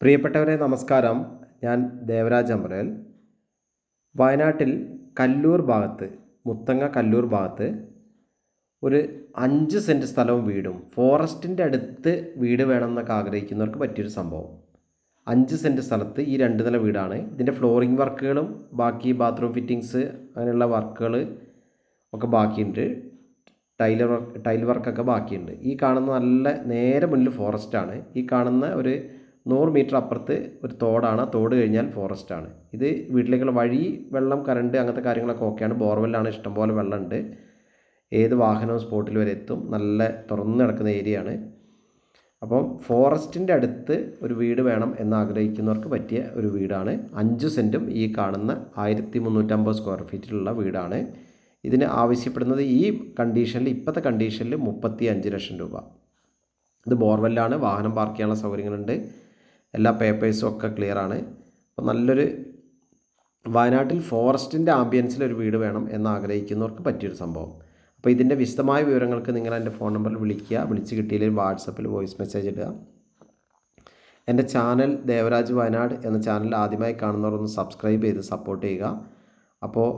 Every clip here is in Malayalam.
പ്രിയപ്പെട്ടവരെ നമസ്കാരം. ഞാൻ ദേവരാജ് അമ്പരൽ. വയനാട്ടിൽ കല്ലൂർ ഭാഗത്ത്, മുത്തങ്ങ കല്ലൂർ ഭാഗത്ത് ഒരു 5 സെൻറ്റ് സ്ഥലവും വീടും ഫോറസ്റ്റിൻ്റെ അടുത്ത് വീട് വേണമെന്നൊക്കെ ആഗ്രഹിക്കുന്നവർക്ക് പറ്റിയൊരു സംഭവം. 5 സെൻറ്റ് സ്ഥലത്ത് ഈ 2 നില വീടാണ്. ഇതിൻ്റെ ഫ്ലോറിംഗ് വർക്കുകളും ബാക്കി ബാത്റൂം ഫിറ്റിങ്സ് അങ്ങനെയുള്ള വർക്കുകൾ ഒക്കെ ബാക്കിയുണ്ട്. ടൈൽ വർക്കൊക്കെ ബാക്കിയുണ്ട്. ഈ കാണുന്ന നല്ല നേരെ മുന്നിൽ ഫോറസ്റ്റാണ്. ഈ കാണുന്ന ഒരു 100 മീറ്റർ അപ്പുറത്ത് ഒരു തോടാണ്. തോട് കഴിഞ്ഞാൽ ഫോറസ്റ്റാണ്. ഇത് വീട്ടിലേക്കുള്ള വഴി, വെള്ളം, കറണ്ട് അങ്ങനത്തെ കാര്യങ്ങളൊക്കെ ഓക്കെയാണ്. ബോർവെല്ലാണ്, ഇഷ്ടംപോലെ വെള്ളമുണ്ട്. ഏത് വാഹനവും സ്പോട്ടിൽ വരെ എത്തും. നല്ല തുറന്നു കിടക്കുന്ന ഏരിയയാണ്. അപ്പം ഫോറസ്റ്റിൻ്റെ അടുത്ത് ഒരു വീട് വേണം എന്ന് ആഗ്രഹിക്കുന്നവർക്ക് പറ്റിയ ഒരു വീടാണ്. 5 സെൻറ്റും ഈ കാണുന്ന 1350 സ്ക്വയർ ഫീറ്റിലുള്ള വീടാണ്. ഇതിന് ആവശ്യപ്പെടുന്നത് ഈ കണ്ടീഷനിൽ, ഇപ്പോഴത്തെ കണ്ടീഷനിൽ 35 ലക്ഷം രൂപ. ഇത് ബോർവെല്ലാണ്, വാഹനം പാർക്ക് ചെയ്യാനുള്ള സൗകര്യങ്ങളുണ്ട്, എല്ലാ പേപ്പേഴ്സും ഒക്കെ ക്ലിയറാണ്. അപ്പോൾ നല്ലൊരു വയനാട്ടിൽ ഫോറസ്റ്റിൻ്റെ ആംബിയൻസിൽ ഒരു വീട് വേണം എന്ന് ആഗ്രഹിക്കുന്നവർക്ക് പറ്റിയൊരു സംഭവം. അപ്പോൾ ഇതിൻ്റെ വിശദമായ വിവരങ്ങൾക്ക് നിങ്ങൾ എൻ്റെ ഫോൺ നമ്പറിൽ വിളിക്കുക. വിളിച്ച് കിട്ടിയില്ലെങ്കിൽ വാട്സപ്പിൽ വോയിസ് മെസ്സേജ് ഇടുക. എൻ്റെ ചാനൽ ദേവരാജ് വയനാട് എന്ന ചാനൽ ആദ്യമായി കാണുന്നവർ ഒന്ന് സബ്സ്ക്രൈബ് ചെയ്ത് സപ്പോർട്ട് ചെയ്യുക. അപ്പോൾ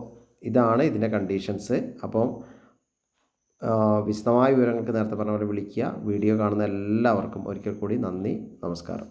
ഇതാണ് ഇതിൻ്റെ കണ്ടീഷൻസ്. അപ്പോൾ വിശദമായ വിവരങ്ങൾക്ക് നേരത്തെ പറഞ്ഞ പോലെ വിളിക്കുക. വീഡിയോ കാണുന്ന എല്ലാവർക്കും ഒരിക്കൽ കൂടി നന്ദി, നമസ്കാരം.